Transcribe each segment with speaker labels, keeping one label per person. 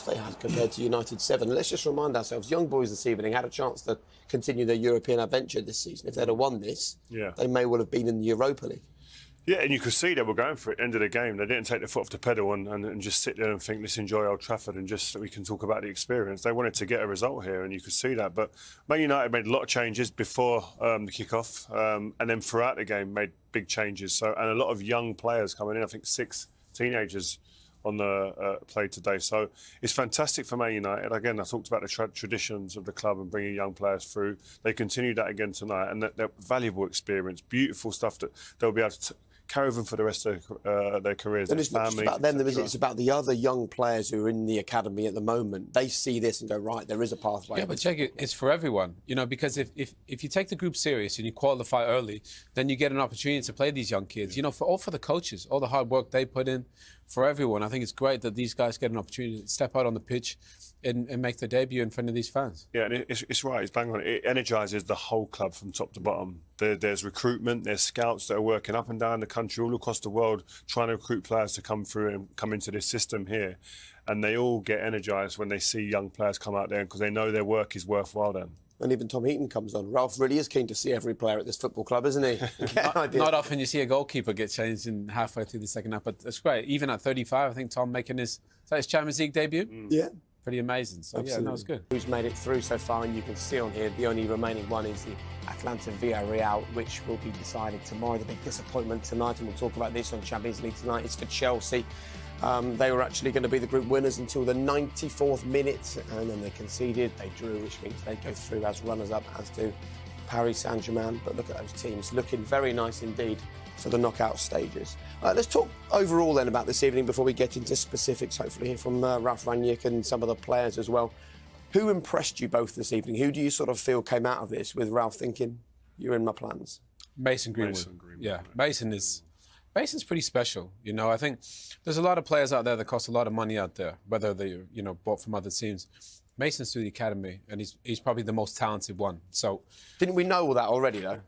Speaker 1: they had compared to United 7. Let's just remind ourselves, young boys this evening had a chance to continue their European adventure this season. If they'd have won this, they may well have been in the Europa League.
Speaker 2: Yeah, and you could see they were going for it at the end of the game. They didn't take their foot off the pedal and just sit there and think, let's enjoy Old Trafford and just so we can talk about the experience. They wanted to get a result here, and you could see that. But Man United made a lot of changes before the kick-off, and then throughout the game made big changes. So, and a lot of young players coming in. I think 6 teenagers on the play today. So it's fantastic for Man United. Again, I talked about the traditions of the club and bringing young players through. They continue that again tonight, and that valuable experience, beautiful stuff that they'll be able to carry them for the rest of their careers.
Speaker 1: And it's not just about them, it's about the other young players who are in the academy at the moment. They see this and go, right, there is a pathway.
Speaker 3: Yeah, but check it, it's for everyone, you know, because if you take the group serious and you qualify early, then you get an opportunity to play these young kids. You know, for the coaches, all the hard work they put in, for everyone. I think it's great that these guys get an opportunity to step out on the pitch and make their debut in front of these fans.
Speaker 2: Yeah, and it's right, it's bang on. It energises the whole club from top to bottom. There's recruitment, there's scouts that are working up and down the country, all across the world, trying to recruit players to come through and come into this system here. And they all get energised when they see young players come out there because they know their work is worthwhile then.
Speaker 1: And even Tom Heaton comes on. Ralf really is keen to see every player at this football club, isn't he?
Speaker 3: Not often you see a goalkeeper get changed in halfway through the second half, but that's great. Even at 35, I think Tom making his Champions League debut.
Speaker 1: Yeah.
Speaker 3: Pretty amazing. So, yeah, that was good.
Speaker 1: Who's made it through so far, and you can see on here the only remaining one is the Atlanta Villarreal, which will be decided tomorrow. The big disappointment tonight, and we'll talk about this on Champions League tonight, is for Chelsea. They were actually going to be the group winners until the 94th minute, and then they conceded. They drew, which means they go through as runners-up, as do Paris Saint-Germain. But look at those teams, looking very nice indeed for the knockout stages. Let's talk overall then about this evening before we get into specifics, hopefully hear from Ralf Rangnick and some of the players as well. Who impressed you both this evening? Who do you sort of feel came out of this with Ralf thinking, you're in my plans?
Speaker 3: Mason Greenwood. Yeah, Mason's pretty special. You know, I think there's a lot of players out there that cost a lot of money out there, whether they're, you know, bought from other teams. Mason's through the academy, and he's probably the most talented one. So,
Speaker 1: didn't we know all that already, though?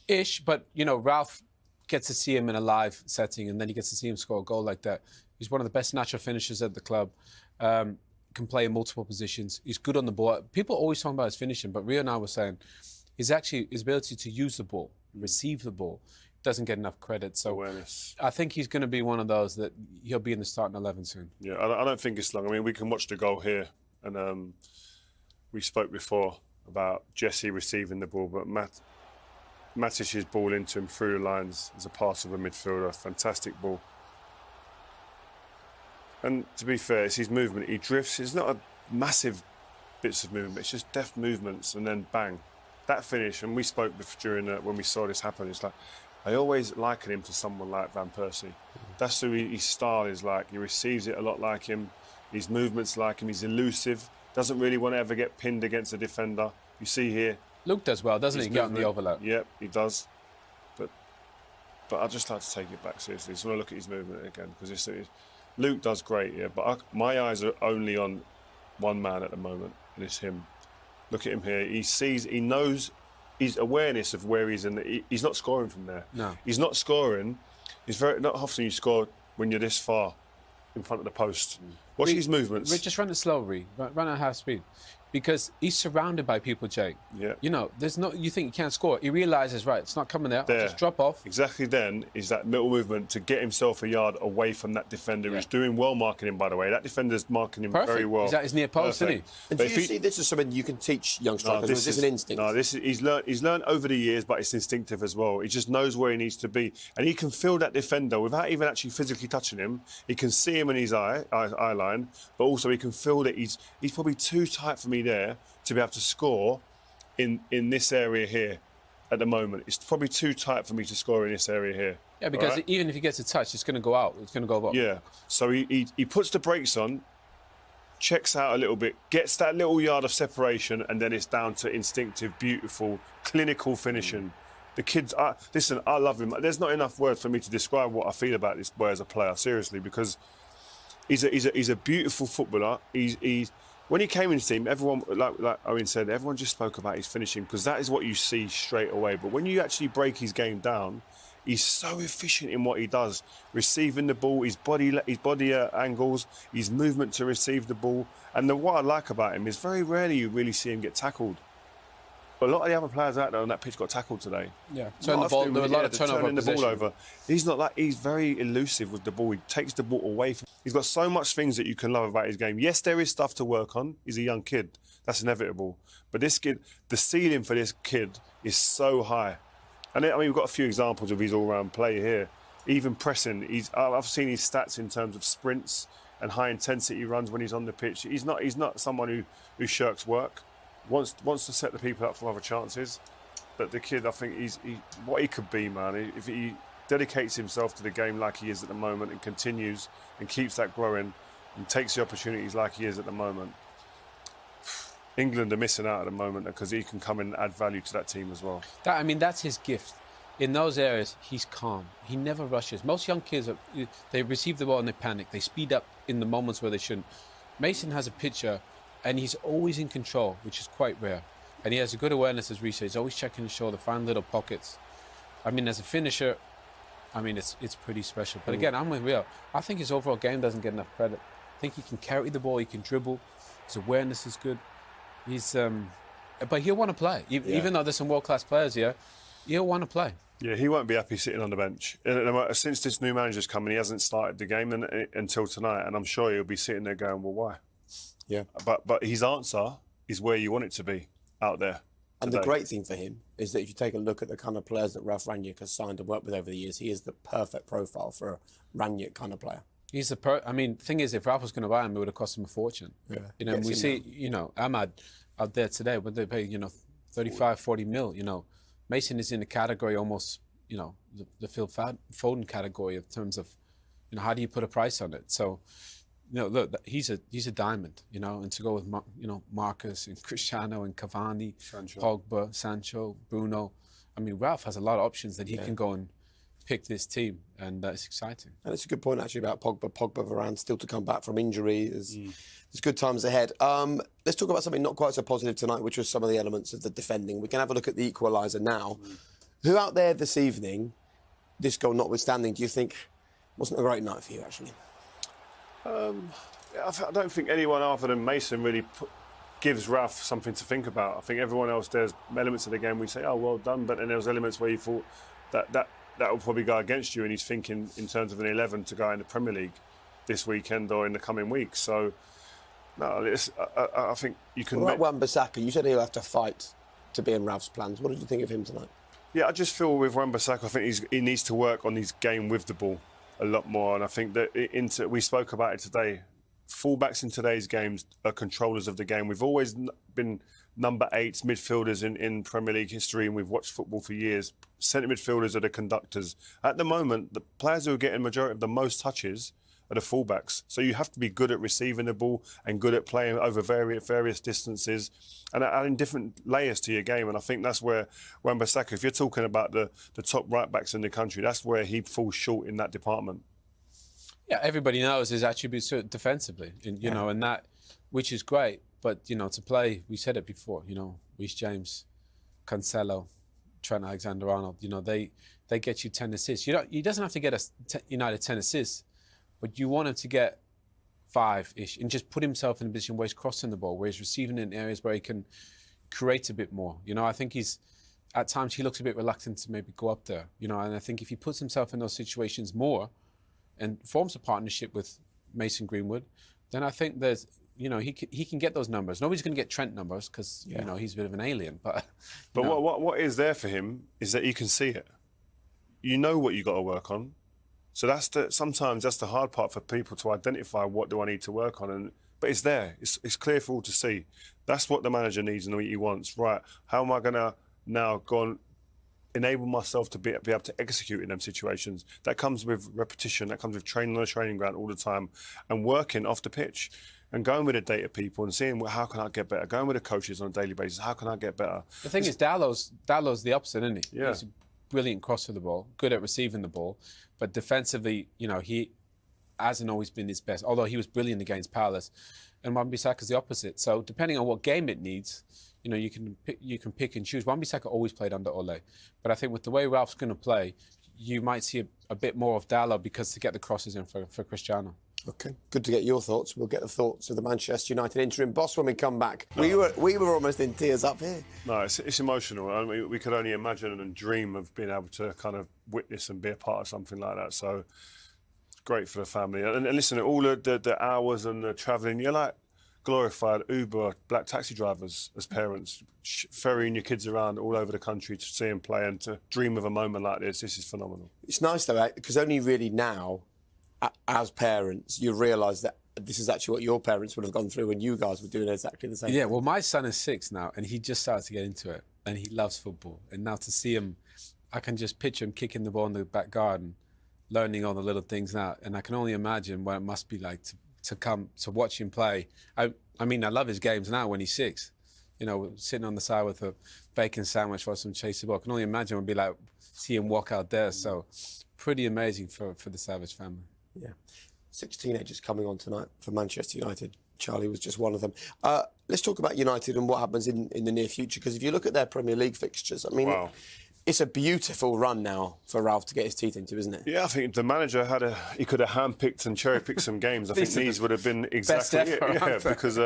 Speaker 3: Ish, but, you know, Ralf gets to see him in a live setting, and then he gets to see him score a goal like that. He's one of the best natural finishers at the club. Can play in multiple positions. He's good on the ball. People always talk about his finishing, but Rio and I were saying his ability to use the ball, receive the ball, doesn't get enough credit. So
Speaker 2: awareness.
Speaker 3: I think he's going to be one of those that he'll be in the starting 11 soon.
Speaker 2: Yeah, I don't think it's long. I mean, we can watch the goal here, and we spoke before about Jesse receiving the ball, but Matic's ball into him through the lines as a pass of a midfielder. Fantastic ball. And to be fair, it's his movement. He drifts. It's not a massive bits of movement. It's just deft movements, and then bang. That finish, and we spoke during when we saw this happen, it's like, I always liken him to someone like Van Persie. That's who his style is like. He receives it a lot like him. His movements like him. He's elusive. Doesn't really want to ever get pinned against a defender. You see here.
Speaker 3: Luke does well, doesn't he? Get on the overlap.
Speaker 2: Yep, he does. But I'd just like to take it back seriously. Just want to look at his movement again, because Luke does great, yeah. But my eyes are only on one man at the moment, and it's him. Look at him here. He knows his awareness of where he's in. He's not scoring from there.
Speaker 3: No.
Speaker 2: He's not scoring. Not often you score when you're this far in front of the post. Watch his movements.
Speaker 3: Just run it slow, run at half speed. Because he's surrounded by people, Jake.
Speaker 2: Yeah.
Speaker 3: You know, you think you can't score. He realises, right, it's not coming out. Just drop off.
Speaker 2: Exactly then is that little movement to get himself a yard away from that defender. He's doing well marking him, by the way. That defender's marking him very well.
Speaker 3: He's at his near post, isn't he?
Speaker 1: And do you see this as something you can teach young strikers? This is an instinct.
Speaker 2: No, he's learned over the years, but it's instinctive as well. He just knows where he needs to be. And he can feel that defender without even actually physically touching him. He can see him in his eye line, but also he can feel that he's probably too tight for me there to be able to score in this area here at the moment. It's probably too tight for me to score in this area here.
Speaker 3: Yeah, because even if he gets a touch, it's going to go out. It's going to go up.
Speaker 2: Yeah, so he puts the brakes on, checks out a little bit, gets that little yard of separation, and then it's down to instinctive, beautiful, clinical finishing. The kids, listen, I love him. There's not enough words for me to describe what I feel about this boy as a player, seriously, because he's a beautiful footballer. When he came into the team, everyone, like Owen said, everyone just spoke about his finishing, because that is what you see straight away. But when you actually break his game down, He's so efficient in what he does, receiving the ball, his body angles, his movement to receive the ball. And what I like about him is very rarely you really see him get tackled. But a lot of the other players out there on that pitch got tackled today.
Speaker 3: Yeah, turn the ball. There were a lot of turnover.
Speaker 2: Turning the ball over. He's not like, he's very elusive with the ball. He takes the ball away from. He's got so much things that you can love about his game. Yes, there is stuff to work on. He's a young kid. That's inevitable. But this kid, the ceiling for this kid is so high. And I mean, we've got a few examples of his all-round play here. Even pressing, I've seen his stats in terms of sprints and high-intensity runs when he's on the pitch. He's not someone who shirks work. Wants to set the people up for other chances. But the kid, I think, what he could be, man. If he dedicates himself to the game like he is at the moment and continues and keeps that growing and takes the opportunities like he is at the moment, England are missing out at the moment because he can come and add value to that team as well.
Speaker 3: That's his gift. In those areas, he's calm. He never rushes. Most young kids, they receive the ball and they panic. They speed up in the moments where they shouldn't. Mason has a picture, and he's always in control, which is quite rare. And he has a good awareness, as Reece said. He's always checking his shoulder, find little pockets. I mean, as a finisher, it's pretty special. But again, I'm with Real. I think his overall game doesn't get enough credit. I think he can carry the ball, he can dribble. His awareness is good. But he'll want to play. Even though there's some world-class players here, he'll want to play.
Speaker 2: Yeah, he won't be happy sitting on the bench. Since this new manager's come in, he hasn't started the game until tonight, and I'm sure he'll be sitting there going, well, why?
Speaker 1: Yeah.
Speaker 2: But his answer is where you want it to be, out there.
Speaker 1: And the great thing for him is that if you take a look at the kind of players that Ralf Rangnick has signed and worked with over the years, he is the perfect profile for a Rangnick kind of player.
Speaker 3: He's the thing is, if Ralf was going to buy him, it would have cost him a fortune.
Speaker 1: Yeah.
Speaker 3: We see, Ahmad out there today, would they pay, 35, 40 mil, Mason is in the category almost, the Phil Foden category in terms of, how do you put a price on it? So, look, he's a diamond, and to go with, Marcus and Cristiano and Cavani,
Speaker 2: Sancho.
Speaker 3: Pogba, Sancho, Bruno. I mean, Ralf has a lot of options that he can go and pick this team, and it's exciting.
Speaker 1: And it's a good point, actually, about Pogba. Varane still to come back from injury. There's good times ahead. Let's talk about something not quite so positive tonight, which was some of the elements of the defending. We can have a look at the equaliser now. Who out there this evening, this goal notwithstanding, do you think wasn't a great night for you, actually?
Speaker 2: I don't think anyone other than Mason really gives Ralf something to think about. I think everyone else, there's elements of the game we say, oh, well done, but then there was elements where you thought that will probably go against you, and he's thinking in terms of an 11 to go in the Premier League this weekend or in the coming weeks. So, no, I think you can...
Speaker 1: What about Wan-Bissaka? You said he'll have to fight to be in Ralph's plans. What did you think of him tonight?
Speaker 2: Yeah, I just feel with Wan-Bissaka, I think he needs to work on his game with the ball a lot more. And I think that we spoke about it today. Fullbacks in today's games are controllers of the game. We've always been number 8s, midfielders in Premier League history, and we've watched football for years. Centre midfielders are the conductors. At the moment, the players who are getting majority of the most touches are the fullbacks. So you have to be good at receiving the ball and good at playing over various distances and adding different layers to your game. And I think that's where Wan-Bissaka, if you're talking about the top right backs in the country, that's where he falls short in that department.
Speaker 3: Yeah, everybody knows his attributes defensively, and that, which is great. But, to play, we said it before, Reece James, Cancelo, Trent Alexander-Arnold, they get you 10 assists. He doesn't have to get United 10 assists, but you want him to get 5-ish and just put himself in a position where he's crossing the ball, where he's receiving in areas where he can create a bit more. I think at times he looks a bit reluctant to maybe go up there, and I think if he puts himself in those situations more and forms a partnership with Mason Greenwood, then I think there's, he can get those numbers. Nobody's going to get Trent numbers because, he's a bit of an alien. But
Speaker 2: what is there for him is that you can see it. You know what you got to work on. So sometimes that's the hard part for people to identify what do I need to work on. But it's there. It's clear for all to see. That's what the manager needs and what he wants. Right, how am I going to now go and enable myself to be able to execute in them situations? That comes with repetition. That comes with training on the training ground all the time and working off the pitch and going with the data people and seeing how can I get better, going with the coaches on a daily basis, how can I get better?
Speaker 3: The thing is, Dallow's the opposite, isn't he?
Speaker 2: Yeah.
Speaker 3: He's a brilliant crosser of the ball, good at receiving the ball, but defensively, he hasn't always been his best, although he was brilliant against Palace. And Wan-Bissaka's the opposite. So depending on what game it needs, you can pick and choose. Wan-Bissaka always played under Ole, but I think with the way Ralph's going to play, you might see a bit more of Dalot because to get the crosses in for Cristiano.
Speaker 1: Okay, good to get your thoughts. We'll get the thoughts of the Manchester United interim boss when we come back. We were almost in tears up here.
Speaker 2: No, it's emotional. I mean, we could only imagine and dream of being able to kind of witness and be a part of something like that. So great for the family. And listen, all of the hours and the travelling, you're like glorified Uber, black taxi drivers as parents, ferrying your kids around all over the country to see them play and to dream of a moment like this. This is phenomenal.
Speaker 1: It's nice though, because only really now, as parents, you realise that this is actually what your parents would have gone through when you guys were doing exactly the same.
Speaker 3: Yeah, well, my son is 6 now, and he just started to get into it, and he loves football. And now to see him, I can just picture him kicking the ball in the back garden, learning all the little things now. And I can only imagine what it must be like to come to watch him play. I mean, I love his games now when he's 6. You know, sitting on the side with a bacon sandwich or some chase the ball. I can only imagine what it'd be like see him walk out there. So pretty amazing for the Savage family.
Speaker 1: Yeah. 6 teenagers coming on tonight for Manchester United. Charlie was just one of them. Let's talk about United and what happens in the near future, because if you look at their Premier League fixtures, I mean,
Speaker 2: wow.
Speaker 1: It's a beautiful run now for Ralf to get his teeth into, isn't it?
Speaker 2: Yeah, I think the manager he could have handpicked and cherry-picked some games. I think these would have been exactly it. Yeah, because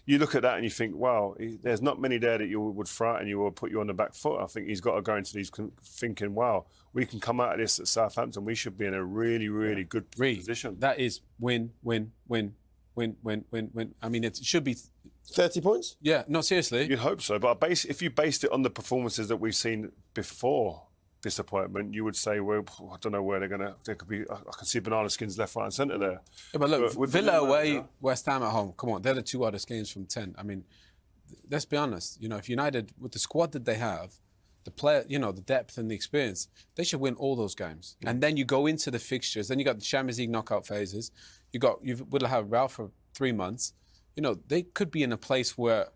Speaker 2: you look at that and you think, wow, there's not many there that you would frighten you or put you on the back foot. I think he's got to go into these thinking, wow, we can come out of this at Southampton. We should be in a really, really good position.
Speaker 3: That is win, win, win, win, win, win, win. I mean, it should be
Speaker 1: 30 points?
Speaker 3: Yeah, no, seriously.
Speaker 2: You'd hope so. But if you based it on the performances that we've seen before disappointment, you would say, well, I don't know where there could be, I can see banana skins left, right and centre there.
Speaker 3: Yeah, but look, Villa away, West Ham at home. Come on, they're the 2 hardest games from 10. I mean, let's be honest. You know, if United, with the squad that they have, the player, you know, the depth and the experience, they should win all those games. And then you go into the fixtures. Then you got the Champions League knockout phases. You will have Ralf for 3 months. You know, they could be in a place where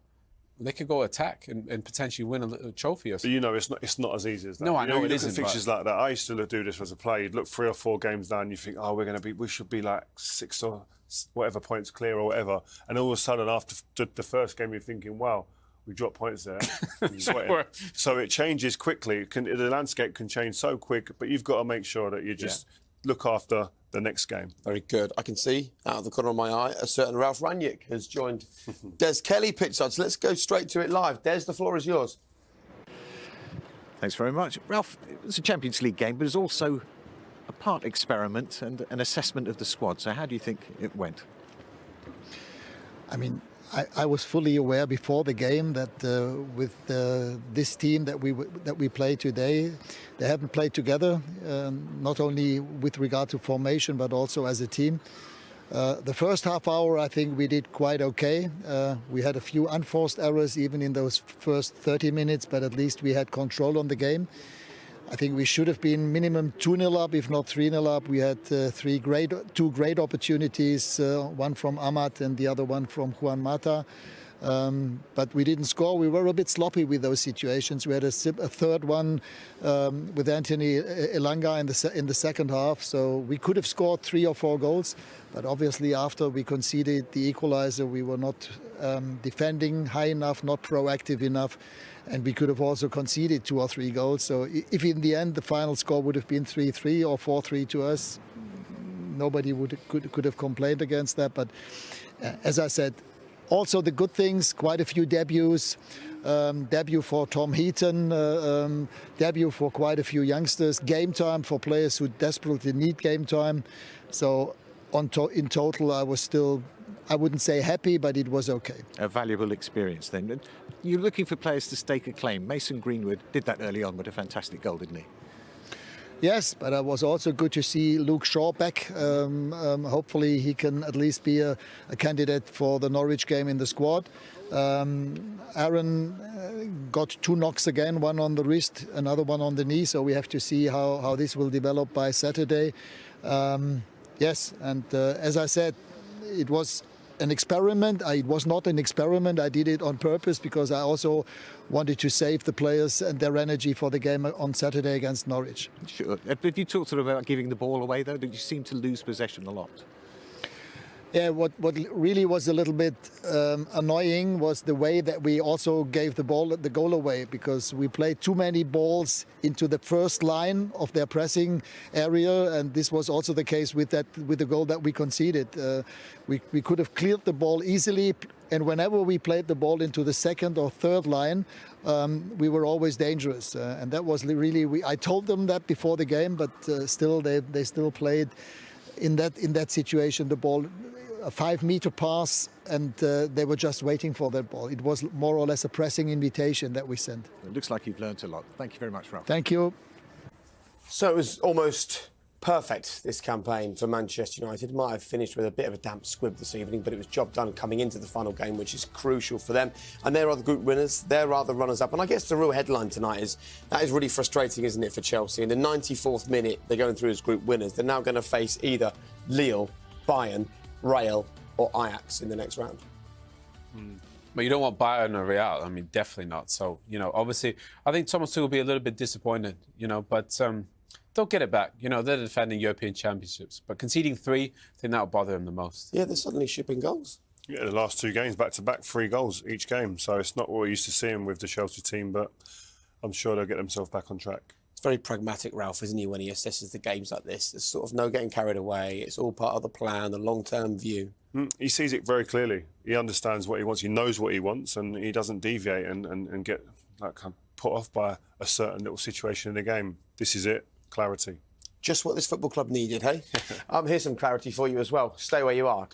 Speaker 3: they could go attack and potentially win a trophy or something.
Speaker 2: But you know, it's not as easy as that.
Speaker 3: No, I know it isn't.
Speaker 2: Fixtures like that. I used to do this as a player. You'd look 3 or 4 games down, and you think, oh, we should be like 6 or whatever points clear or whatever. And all of a sudden, after the first game, you're thinking, wow, we dropped points there. So it changes quickly. The landscape can change so quick, but you've got to make sure that you just look after the next game.
Speaker 1: Very good. I can see out of the corner of my eye a certain Ralf Rangnick has joined Des Kelly pitchside. So let's go straight to it live. Des, the floor is yours.
Speaker 4: Thanks very much. Ralf, it was a Champions League game, but it was also a part experiment and an assessment of the squad. So how do you think it went?
Speaker 5: I mean, I was fully aware before the game that with this team that we play today, they haven't played together, not only with regard to formation but also as a team. The first half hour, I think we did quite okay. We had a few unforced errors even in those first 30 minutes, but at least we had control on the game. I think we should have been minimum 2-0 up, if not 3-0 up. We had 2 great opportunities, one from Amat and the other one from Juan Mata. But we didn't score. We were a bit sloppy with those situations. We had a third one with Anthony Elanga in the second half. So we could have scored 3 or 4 goals. But obviously after we conceded the equalizer, we were not defending high enough, not proactive enough. And we could have also conceded 2 or 3 goals. So if in the end the final score would have been 3-3 or 4-3 to us, nobody could have complained against that. But as I said, also the good things, quite a few debuts. Debut for Tom Heaton, debut for quite a few youngsters. Game time for players who desperately need game time. So in total, I was still, I wouldn't say happy, but it was okay.
Speaker 4: A valuable experience then. You're looking for players to stake a claim. Mason Greenwood did that early on with a fantastic goal, didn't he?
Speaker 5: Yes, but it was also good to see Luke Shaw back. Hopefully he can at least be a candidate for the Norwich game in the squad. Aaron got 2 knocks again, one on the wrist, another one on the knee, so we have to see how this will develop by Saturday. Yes, and as I said, it was an experiment. It was not an experiment. I did it on purpose because I also wanted to save the players and their energy for the game on Saturday against Norwich.
Speaker 4: Sure. But you talked sort of about giving the ball away, though. Did you seem to lose possession a lot?
Speaker 5: Yeah, what really was a little bit annoying was the way that we also gave the goal away, because we played too many balls into the first line of their pressing area, and this was also the case with the goal that we conceded. We could have cleared the ball easily, and whenever we played the ball into the second or third line, we were always dangerous, and that was really. I told them that before the game, but still they still played in that situation the ball. A 5-meter pass, and they were just waiting for that ball. It was more or less a pressing invitation that we sent.
Speaker 4: It looks like you've learnt a lot. Thank you very much, Ralf.
Speaker 5: Thank you.
Speaker 1: So it was almost perfect, this campaign for Manchester United. Might have finished with a bit of a damp squib this evening, but it was job done coming into the final game, which is crucial for them. And there are the group winners, there are the runners-up. And I guess the real headline tonight is, that is really frustrating, isn't it, for Chelsea? In the 94th minute, they're going through as group winners. They're now going to face either Lille, Bayern, Real or Ajax in the next round.
Speaker 3: But you don't want Bayern or Real. I mean, definitely not. So, obviously, I think Thomas Tuchel will be a little bit disappointed, but they'll get it back. They're defending European championships. But conceding 3, I think that'll bother them the most.
Speaker 1: Yeah, they're suddenly shipping goals.
Speaker 2: Yeah, the last 2 games, back-to-back, 3 goals each game. So it's not what we're used to seeing with the Chelsea team, but I'm sure they'll get themselves back on track.
Speaker 1: It's very pragmatic, Ralf, isn't he, when he assesses the games like this? There's sort of no getting carried away. It's all part of the plan, the long-term view.
Speaker 2: He sees it very clearly. He understands what he wants. He knows what he wants, and he doesn't deviate and get kind of put off by a certain little situation in the game. This is it. Clarity.
Speaker 1: Just what this football club needed, hey? Here's some clarity for you as well. Stay where you are.